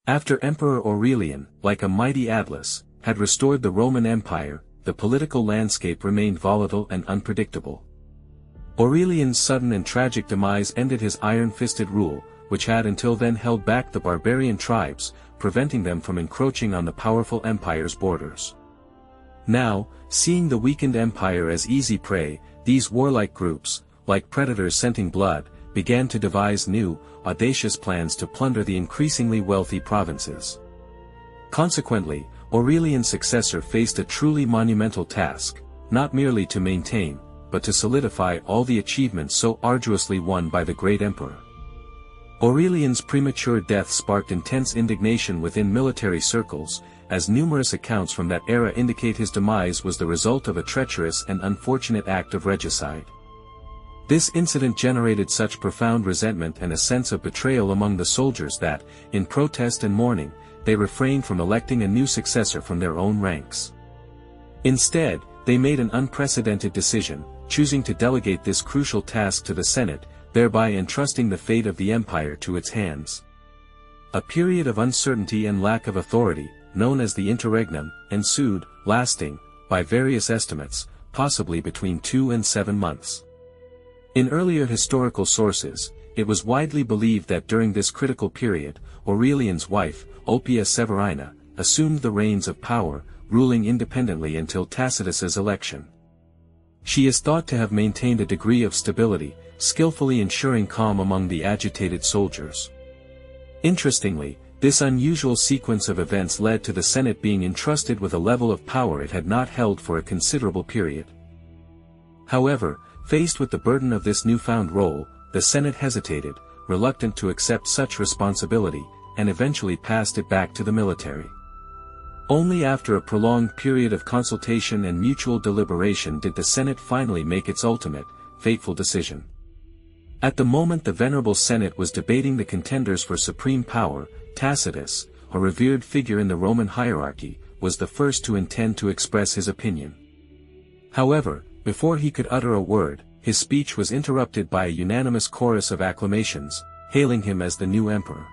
After Emperor Aurelian, like a mighty Atlas, had restored the Roman Empire, the political landscape remained volatile and unpredictable. Aurelian's sudden and tragic demise ended his iron-fisted rule, which had until then held back the barbarian tribes, preventing them from encroaching on the powerful empire's borders. Now, seeing the weakened empire as easy prey, these warlike groups, like predators scenting blood, began to devise new, audacious plans to plunder the increasingly wealthy provinces. Consequently, Aurelian's successor faced a truly monumental task, not merely to maintain, but to solidify all the achievements so arduously won by the great emperor. Aurelian's premature death sparked intense indignation within military circles, as numerous accounts from that era indicate his demise was the result of a treacherous and unfortunate act of regicide. This incident generated such profound resentment and a sense of betrayal among the soldiers that, in protest and mourning, they refrained from electing a new successor from their own ranks. Instead, they made an unprecedented decision, choosing to delegate this crucial task to the Senate, thereby entrusting the fate of the empire to its hands. A period of uncertainty and lack of authority, known as the interregnum, ensued, lasting, by various estimates, possibly between 2 and 7 months. In earlier historical sources, it was widely believed that during this critical period, Aurelian's wife, Ulpia Severina, assumed the reins of power, ruling independently until Tacitus's election. She is thought to have maintained a degree of stability, skillfully ensuring calm among the agitated soldiers. Interestingly, this unusual sequence of events led to the Senate being entrusted with a level of power it had not held for a considerable period. However, faced with the burden of this newfound role, the Senate hesitated, reluctant to accept such responsibility, and eventually passed it back to the military. Only after a prolonged period of consultation and mutual deliberation did the Senate finally make its ultimate, fateful decision. At the moment the venerable Senate was debating the contenders for supreme power, Tacitus, a revered figure in the Roman hierarchy, was the first to intend to express his opinion. However, before he could utter a word, his speech was interrupted by a unanimous chorus of acclamations, hailing him as the new emperor.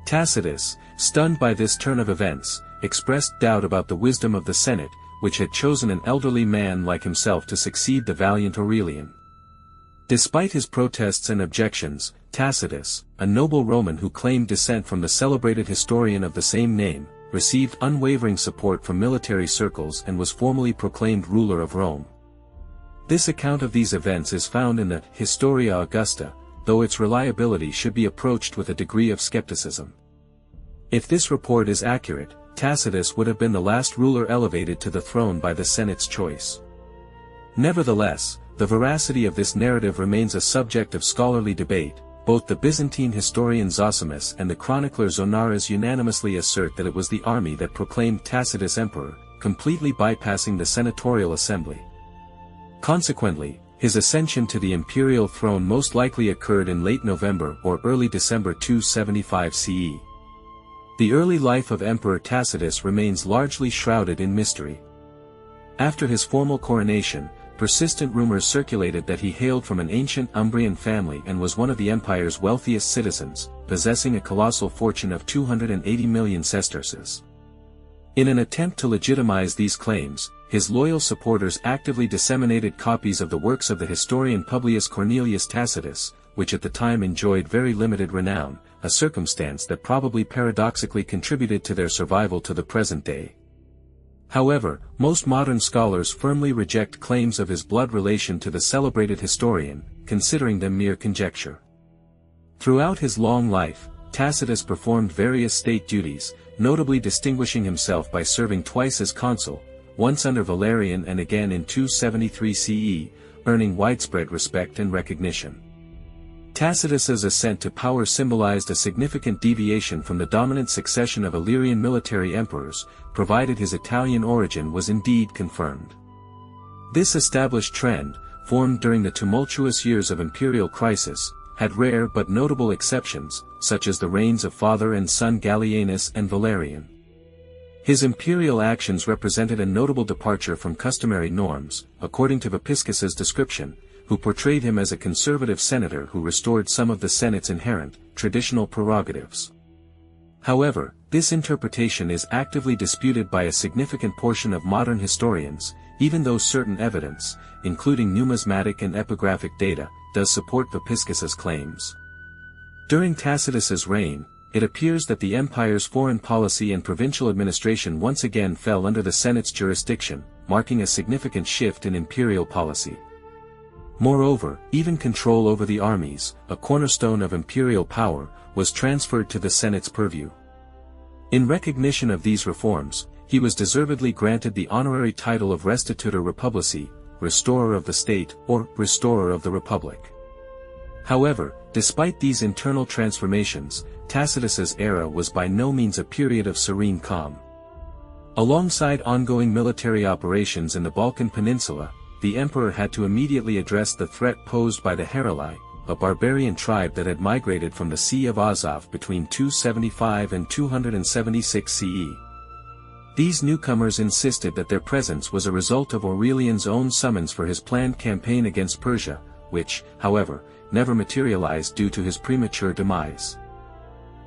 Tacitus, stunned by this turn of events, expressed doubt about the wisdom of the Senate, which had chosen an elderly man like himself to succeed the valiant Aurelian. Despite his protests and objections, Tacitus, a noble Roman who claimed descent from the celebrated historian of the same name, received unwavering support from military circles and was formally proclaimed ruler of Rome. This account of these events is found in the Historia Augusta, though its reliability should be approached with a degree of skepticism. If this report is accurate, Tacitus would have been the last ruler elevated to the throne by the Senate's choice. Nevertheless, the veracity of this narrative remains a subject of scholarly debate. Both the Byzantine historian Zosimus and the chronicler Zonaras unanimously assert that it was the army that proclaimed Tacitus emperor, completely bypassing the senatorial assembly. Consequently, his ascension to the imperial throne most likely occurred in late November or early December 275 CE. The early life of Emperor Tacitus remains largely shrouded in mystery. After his formal coronation, persistent rumors circulated that he hailed from an ancient Umbrian family and was one of the empire's wealthiest citizens, possessing a colossal fortune of 280 million sesterces. In an attempt to legitimize these claims, his loyal supporters actively disseminated copies of the works of the historian Publius Cornelius Tacitus, which at the time enjoyed very limited renown, a circumstance that probably paradoxically contributed to their survival to the present day. However, most modern scholars firmly reject claims of his blood relation to the celebrated historian, considering them mere conjecture. Throughout his long life, Tacitus performed various state duties, notably distinguishing himself by serving twice as consul, once under Valerian and again in 273 CE, earning widespread respect and recognition. Tacitus's ascent to power symbolized a significant deviation from the dominant succession of Illyrian military emperors, provided his Italian origin was indeed confirmed. This established trend, formed during the tumultuous years of imperial crisis, had rare but notable exceptions, such as the reigns of father and son Gallienus and Valerian. His imperial actions represented a notable departure from customary norms, according to Vopiscus's description, who portrayed him as a conservative senator who restored some of the Senate's inherent, traditional prerogatives. However, this interpretation is actively disputed by a significant portion of modern historians, even though certain evidence, including numismatic and epigraphic data, does support Vopiscus's claims. During Tacitus's reign, it appears that the empire's foreign policy and provincial administration once again fell under the Senate's jurisdiction, marking a significant shift in imperial policy. Moreover, even control over the armies, a cornerstone of imperial power, was transferred to the Senate's purview. In recognition of these reforms, he was deservedly granted the honorary title of Restitutor Republici, Restorer of the State, or Restorer of the Republic. However, despite these internal transformations, Tacitus's era was by no means a period of serene calm. Alongside ongoing military operations in the Balkan Peninsula, the emperor had to immediately address the threat posed by the Heruli, a barbarian tribe that had migrated from the Sea of Azov between 275 and 276 CE. These newcomers insisted that their presence was a result of Aurelian's own summons for his planned campaign against Persia, which, however, never materialized due to his premature demise.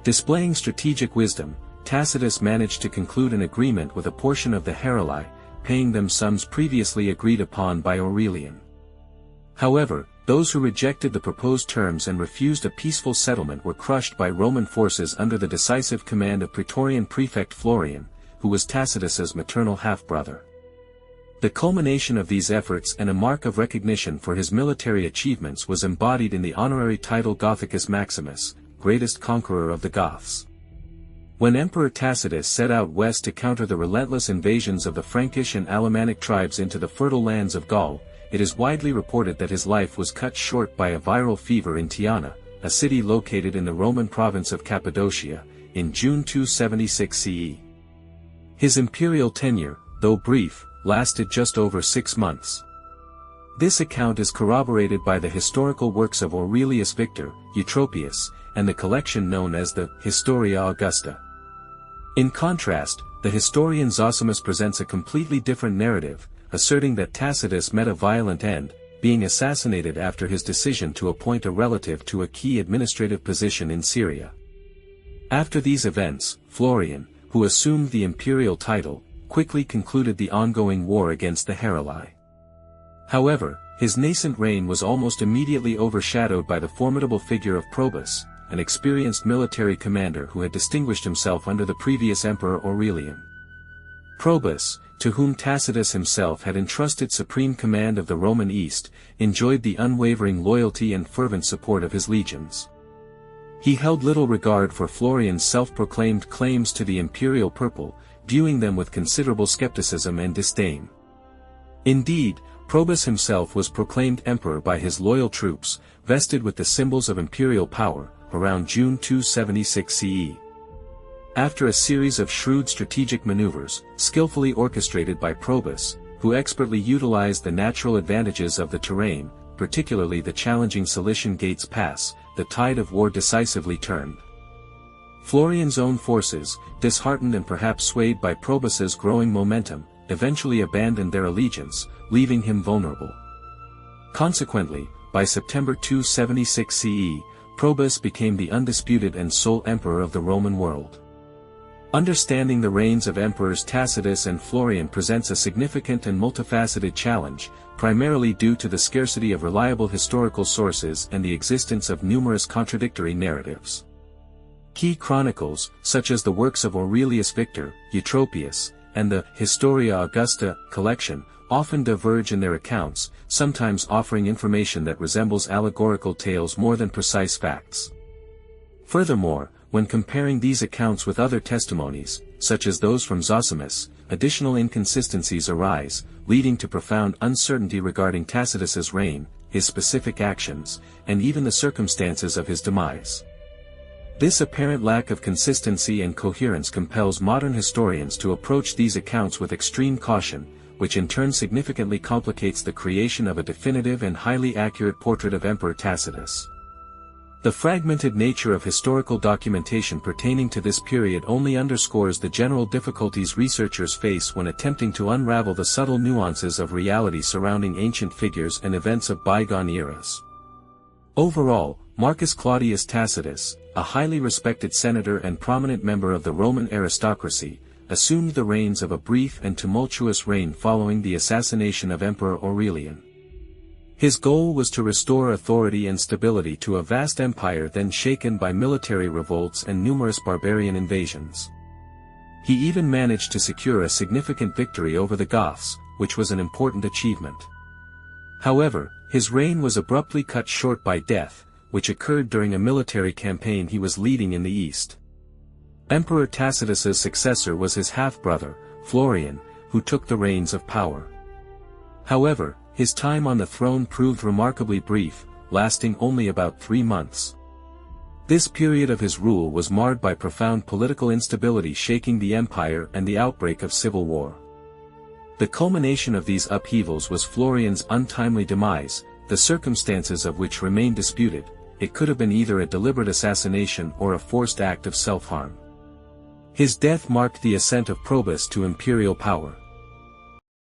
Displaying strategic wisdom, Tacitus managed to conclude an agreement with a portion of the Heruli, paying them sums previously agreed upon by Aurelian. However, those who rejected the proposed terms and refused a peaceful settlement were crushed by Roman forces under the decisive command of Praetorian prefect Florian, who was Tacitus's maternal half-brother. The culmination of these efforts and a mark of recognition for his military achievements was embodied in the honorary title Gothicus Maximus, greatest conqueror of the Goths. When Emperor Tacitus set out west to counter the relentless invasions of the Frankish and Alemannic tribes into the fertile lands of Gaul, it is widely reported that his life was cut short by a viral fever in Tyana, a city located in the Roman province of Cappadocia, in June 276 CE. His imperial tenure, though brief, lasted just over 6 months. This account is corroborated by the historical works of Aurelius Victor, Eutropius, and the collection known as the Historia Augusta. In contrast, the historian Zosimus presents a completely different narrative, asserting that Tacitus met a violent end, being assassinated after his decision to appoint a relative to a key administrative position in Syria. After these events, Florian, who assumed the imperial title, quickly concluded the ongoing war against the Heruli. However, his nascent reign was almost immediately overshadowed by the formidable figure of Probus, an experienced military commander who had distinguished himself under the previous Emperor Aurelian. Probus, to whom Tacitus himself had entrusted supreme command of the Roman East, enjoyed the unwavering loyalty and fervent support of his legions. He held little regard for Florian's self-proclaimed claims to the imperial purple, viewing them with considerable skepticism and disdain. Indeed, Probus himself was proclaimed emperor by his loyal troops, vested with the symbols of imperial power, around June 276 CE. After a series of shrewd strategic maneuvers, skillfully orchestrated by Probus, who expertly utilized the natural advantages of the terrain, particularly the challenging Cilician Gates Pass, the tide of war decisively turned. Florian's own forces, disheartened and perhaps swayed by Probus's growing momentum, eventually abandoned their allegiance, leaving him vulnerable. Consequently, by September 276 CE, Probus became the undisputed and sole emperor of the Roman world. Understanding the reigns of emperors Tacitus and Florian presents a significant and multifaceted challenge, primarily due to the scarcity of reliable historical sources and the existence of numerous contradictory narratives. Key chronicles, such as the works of Aurelius Victor, Eutropius, and the Historia Augusta collection, often diverge in their accounts, sometimes offering information that resembles allegorical tales more than precise facts. Furthermore, when comparing these accounts with other testimonies, such as those from Zosimus, additional inconsistencies arise, leading to profound uncertainty regarding Tacitus's reign, his specific actions, and even the circumstances of his demise. This apparent lack of consistency and coherence compels modern historians to approach these accounts with extreme caution, which in turn significantly complicates the creation of a definitive and highly accurate portrait of Emperor Tacitus. The fragmented nature of historical documentation pertaining to this period only underscores the general difficulties researchers face when attempting to unravel the subtle nuances of reality surrounding ancient figures and events of bygone eras. Overall, Marcus Claudius Tacitus, a highly respected senator and prominent member of the Roman aristocracy, assumed the reins of a brief and tumultuous reign following the assassination of Emperor Aurelian. His goal was to restore authority and stability to a vast empire then shaken by military revolts and numerous barbarian invasions. He even managed to secure a significant victory over the Goths, which was an important achievement. However, his reign was abruptly cut short by death, which occurred during a military campaign he was leading in the east. Emperor Tacitus's successor was his half-brother, Florian, who took the reins of power. However, his time on the throne proved remarkably brief, lasting only about 3 months. This period of his rule was marred by profound political instability shaking the empire and the outbreak of civil war. The culmination of these upheavals was Florian's untimely demise, the circumstances of which remain disputed. It could have been either a deliberate assassination or a forced act of self-harm. His death marked the ascent of Probus to imperial power.